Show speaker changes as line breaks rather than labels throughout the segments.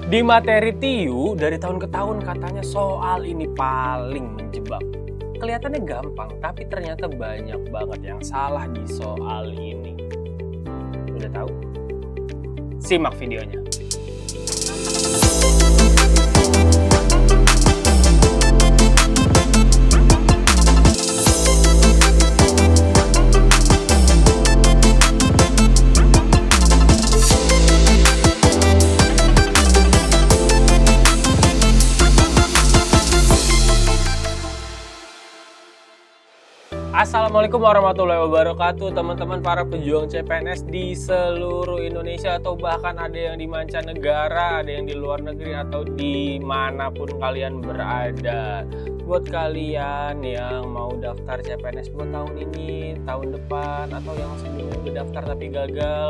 Di materi TIU, dari tahun ke tahun katanya soal ini paling menjebak. Kelihatannya gampang, tapi ternyata banyak banget yang salah di soal ini. Udah tahu? Simak videonya. Assalamualaikum warahmatullahi wabarakatuh, teman-teman para pejuang CPNS di seluruh Indonesia atau bahkan ada yang di mancanegara, ada yang di luar negeri atau dimanapun kalian berada. Buat kalian yang mau daftar CPNS buat tahun ini, tahun depan, atau yang sebelumnya udah daftar tapi gagal,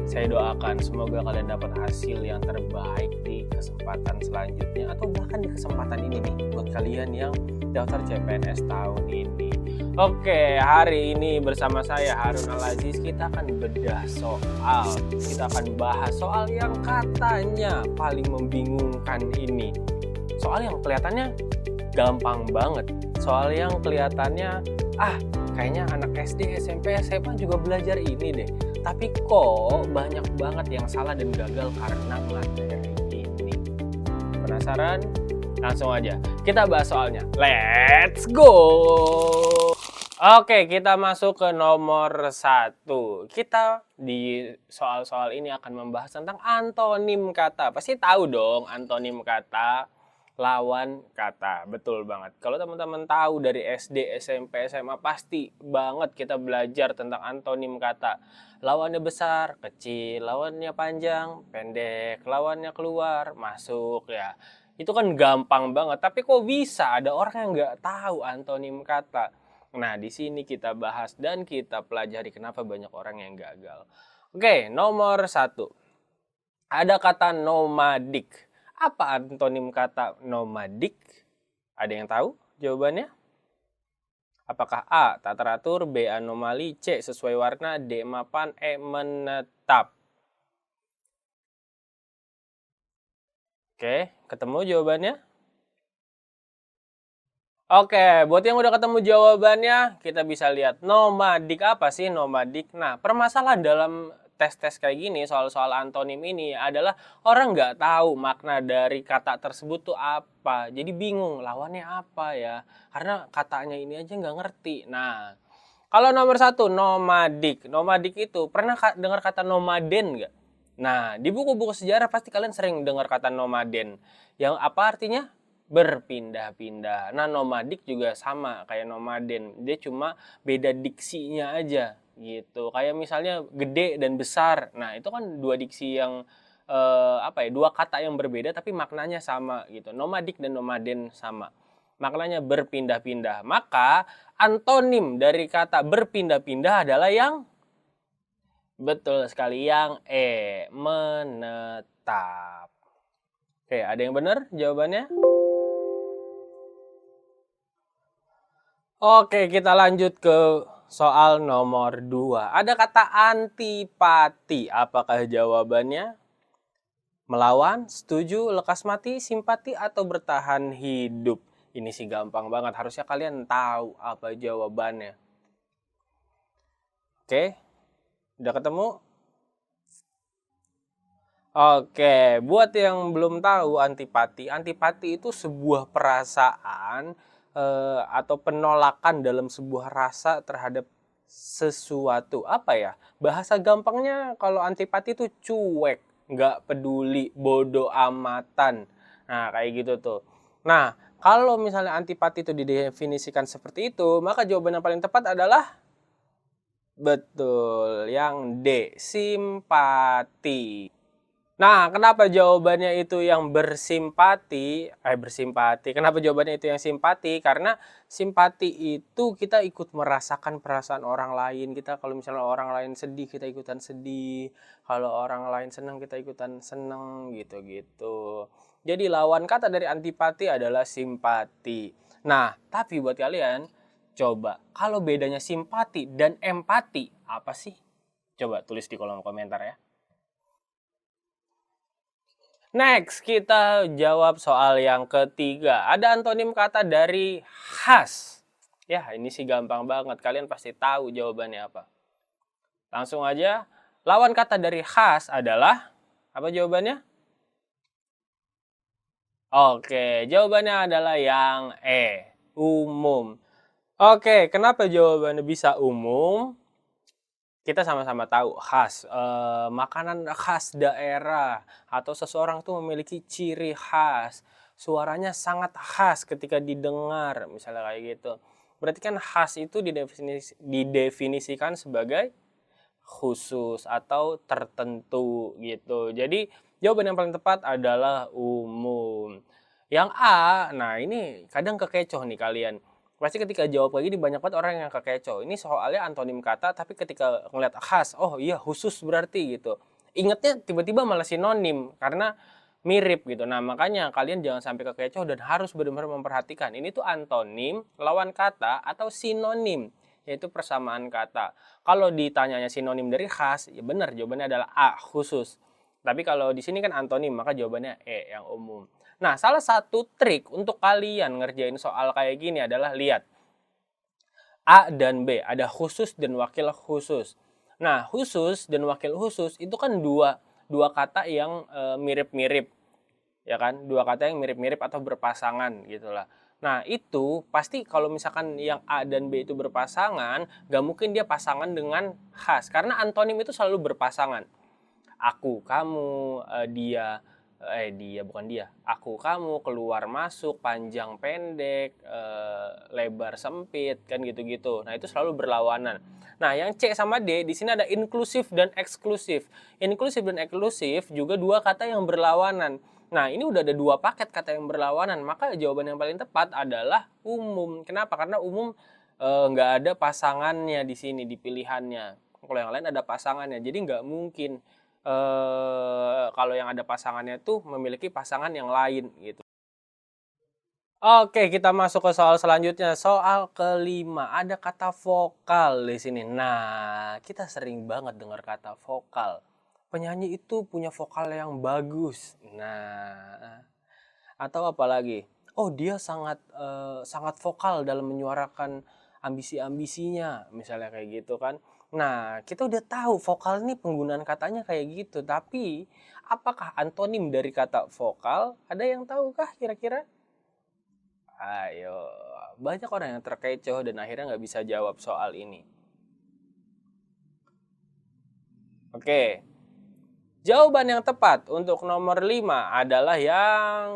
saya doakan semoga kalian dapat hasil yang terbaik di kesempatan selanjutnya atau bahkan di kesempatan ini nih buat kalian yang daftar CPNS tahun ini. Oke, hari ini bersama saya Harun Al-Aziz kita akan bedah soal. Kita akan bahas soal yang katanya paling membingungkan ini. Soal yang kelihatannya gampang banget. Soal yang kelihatannya kayaknya anak SD, SMP, SMA juga belajar ini deh. Tapi kok banyak banget yang salah dan gagal karena materi ini. Penasaran? Langsung aja kita bahas soalnya. Let's go! Oke, kita masuk ke nomor 1. Kita di soal-soal ini akan membahas tentang antonim kata. Pasti tahu dong antonim kata, lawan kata. Betul banget. Kalau teman-teman tahu dari SD, SMP, SMA, pasti banget kita belajar tentang antonim kata. Lawannya besar, kecil, lawannya panjang, pendek, lawannya keluar, masuk ya. Itu kan gampang banget. Tapi kok bisa ada orang yang nggak tahu antonim kata? Nah, di sini kita bahas dan kita pelajari kenapa banyak orang yang gagal. Oke, nomor 1. Ada kata nomadik. Apa antonim kata nomadik? Ada yang tahu jawabannya? Apakah A. tak teratur, B. anomali, C. sesuai warna, D. mapan, E. menetap? Oke, ketemu jawabannya? Oke, buat yang udah ketemu jawabannya, kita bisa lihat nomadik. Apa sih nomadik? Nah, permasalahan dalam tes-tes kayak gini, soal-soal antonim ini adalah orang nggak tahu makna dari kata tersebut tuh apa. Jadi bingung, lawannya apa ya? Karena katanya ini aja nggak ngerti. Nah, kalau nomor 1, nomadik. Nomadik itu, pernah dengar kata nomaden nggak? Nah, di buku-buku sejarah pasti kalian sering dengar kata nomaden. Yang apa artinya? Berpindah-pindah. Nah, nomadik juga sama kayak nomaden. Dia cuma beda diksinya aja gitu. Kayak misalnya gede dan besar. Nah, itu kan dua diksi yang dua kata yang berbeda tapi maknanya sama gitu. Nomadik dan nomaden sama. Maknanya berpindah-pindah. Maka antonim dari kata berpindah-pindah adalah yang betul sekali, yang E, menetap. Oke, ada yang benar jawabannya? Oke, kita lanjut ke soal nomor 2. Ada kata antipati. Apakah jawabannya melawan, setuju, lekas mati, simpati, atau bertahan hidup? Ini sih gampang banget. Harusnya kalian tahu apa jawabannya. Oke, udah ketemu? Oke, buat yang belum tahu antipati itu sebuah perasaan atau penolakan dalam sebuah rasa terhadap sesuatu. Apa ya? Bahasa gampangnya kalau antipati itu cuek, nggak peduli, bodoh amatan. Nah, kayak gitu tuh. Nah, kalau misalnya antipati itu didefinisikan seperti itu, maka jawaban yang paling tepat adalah betul, yang D, simpati. Nah, kenapa jawabannya itu yang bersimpati? Kenapa jawabannya itu yang simpati? Karena simpati itu kita ikut merasakan perasaan orang lain. Kita kalau misalnya orang lain sedih, kita ikutan sedih. Kalau orang lain senang, kita ikutan senang gitu-gitu. Jadi lawan kata dari antipati adalah simpati. Nah, tapi buat kalian, coba kalau bedanya simpati dan empati, apa sih? Coba tulis di kolom komentar ya. Next, kita jawab soal yang ketiga. Ada antonim kata dari khas. Ya, ini sih gampang banget. Kalian pasti tahu jawabannya apa. Langsung aja, lawan kata dari khas adalah, apa jawabannya? Oke, jawabannya adalah yang E, umum. Oke, kenapa jawabannya bisa umum? Kita sama-sama tahu khas, makanan khas daerah atau seseorang tuh memiliki ciri khas, suaranya sangat khas ketika didengar, misalnya kayak gitu. Berarti kan khas itu didefinisikan sebagai khusus atau tertentu gitu. Jadi jawaban yang paling tepat adalah umum. Yang A, nah ini kadang kekecoh nih kalian. Pasti ketika jawab kayak gini banyak banget orang yang kekecoh. Ini soalnya antonim kata tapi ketika ngeliat khas, oh iya khusus berarti gitu. Ingatnya tiba-tiba malah sinonim karena mirip gitu. Nah makanya kalian jangan sampai kekecoh dan harus benar-benar memperhatikan. Ini tuh antonim, lawan kata atau sinonim, yaitu persamaan kata. Kalau ditanyanya sinonim dari khas, ya benar jawabannya adalah A, khusus. Tapi kalau di sini kan antonim, maka jawabannya E, yang umum. Nah, salah satu trik untuk kalian ngerjain soal kayak gini adalah lihat. A dan B, ada khusus dan wakil khusus. Nah, khusus dan wakil khusus itu kan dua kata yang mirip-mirip. Ya kan? Dua kata yang mirip-mirip atau berpasangan gitulah. Nah, itu pasti kalau misalkan yang A dan B itu berpasangan, gak mungkin dia pasangan dengan khas. Karena antonim itu selalu berpasangan. Aku, kamu, dia bukan dia. Aku, kamu, keluar masuk, panjang pendek, lebar sempit, kan gitu-gitu. Nah, itu selalu berlawanan. Nah, yang C sama D di sini ada inklusif dan eksklusif. Inklusif dan eksklusif juga dua kata yang berlawanan. Nah, ini udah ada dua paket kata yang berlawanan, maka jawaban yang paling tepat adalah umum. Kenapa? Karena umum nggak ada pasangannya di sini, di pilihannya. Kalau yang lain ada pasangannya, jadi nggak mungkin kalau yang ada pasangannya tuh memiliki pasangan yang lain gitu. Oke, kita masuk ke soal selanjutnya. Soal kelima, ada kata vokal di sini. Nah, kita sering banget dengar kata vokal. Penyanyi itu punya vokal yang bagus. Nah, atau apa lagi? Oh, dia sangat vokal dalam menyuarakan ambisi-ambisinya, misalnya kayak gitu kan. Nah, kita udah tahu vokal ini penggunaan katanya kayak gitu, tapi apakah antonim dari kata vokal? Ada yang tahu kah kira-kira? Ayo, banyak orang yang terkecoh dan akhirnya nggak bisa jawab soal ini. Oke, jawaban yang tepat untuk nomor 5 adalah yang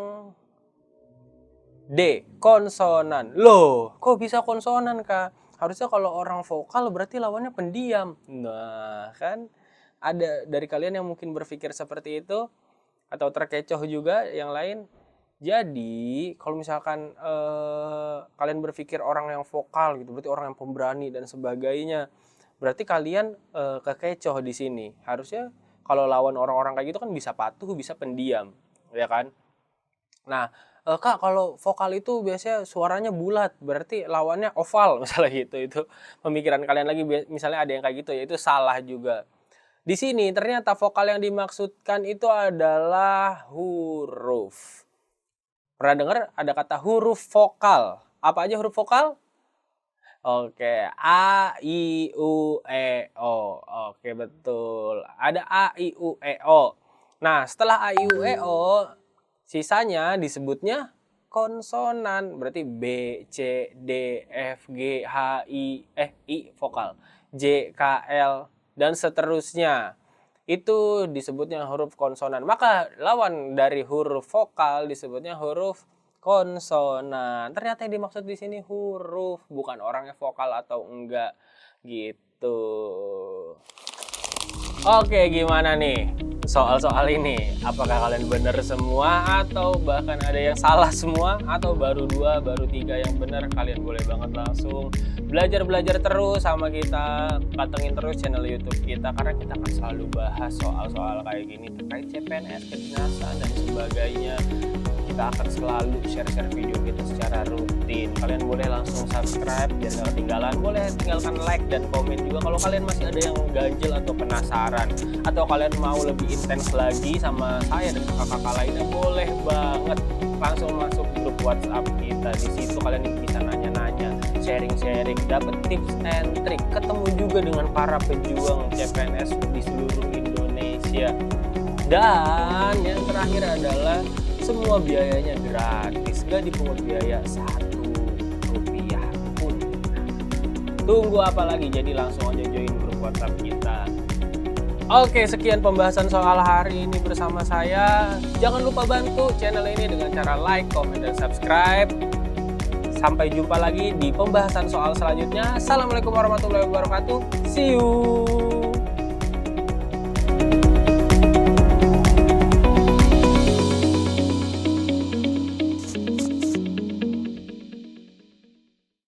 D, konsonan. Loh, kok bisa konsonan, Kak? Harusnya kalau orang vokal berarti lawannya pendiam. Nah, kan ada dari kalian yang mungkin berpikir seperti itu atau terkecoh juga yang lain. Jadi, kalau misalkan kalian berpikir orang yang vokal gitu, berarti orang yang pemberani dan sebagainya. Berarti kalian kekecoh di sini. Harusnya kalau lawan orang-orang kayak gitu kan bisa patuh, bisa pendiam, ya kan? Nah, Kak, kalau vokal itu biasanya suaranya bulat, berarti lawannya oval misalnya gitu. Itu pemikiran kalian lagi misalnya ada yang kayak gitu ya, itu salah juga. Di sini ternyata vokal yang dimaksudkan itu adalah huruf. Pernah dengar ada kata huruf vokal? Apa aja huruf vokal? Oke, A, I, U, E, O. Oke, betul. Ada A, I, U, E, O. Nah, setelah A, I, U, E, O, sisanya disebutnya konsonan. Berarti B, C, D, F, G, H, I vokal. J, K, L, dan seterusnya. Itu disebutnya huruf konsonan. Maka lawan dari huruf vokal disebutnya huruf konsonan. Ternyata yang dimaksud di sini huruf, bukan orangnya vokal atau enggak gitu. Oke, gimana nih soal-soal ini? Apakah kalian benar semua atau bahkan ada yang salah semua atau baru 2, baru 3 yang benar? Kalian boleh banget langsung belajar belajar terus sama kita, pantengin terus channel YouTube kita karena kita akan selalu bahas soal-soal kayak gini terkait CPNS, kedinasan dan sebagainya. kita akan selalu share-share video kita secara rutin. Kalian boleh langsung subscribe biar nggak ketinggalan. Boleh tinggalkan like dan komen juga kalau kalian masih ada yang ganjel atau penasaran, atau kalian mau lebih intens lagi sama saya dan kakak-kakak lainnya, boleh banget langsung masuk grup WhatsApp kita. Di situ kalian bisa nanya-nanya, sharing-sharing, dapat tips and trik, ketemu juga dengan para pejuang CPNS di seluruh Indonesia. Dan yang terakhir adalah semua biayanya gratis, gak dipungut biaya Rp1 pun. Tunggu apa lagi? Jadi langsung aja join grup WhatsApp kita. Oke, sekian pembahasan soal hari ini bersama saya. Jangan lupa bantu channel ini dengan cara like, comment, dan subscribe. Sampai jumpa lagi di pembahasan soal selanjutnya. Assalamualaikum warahmatullahi wabarakatuh. See you.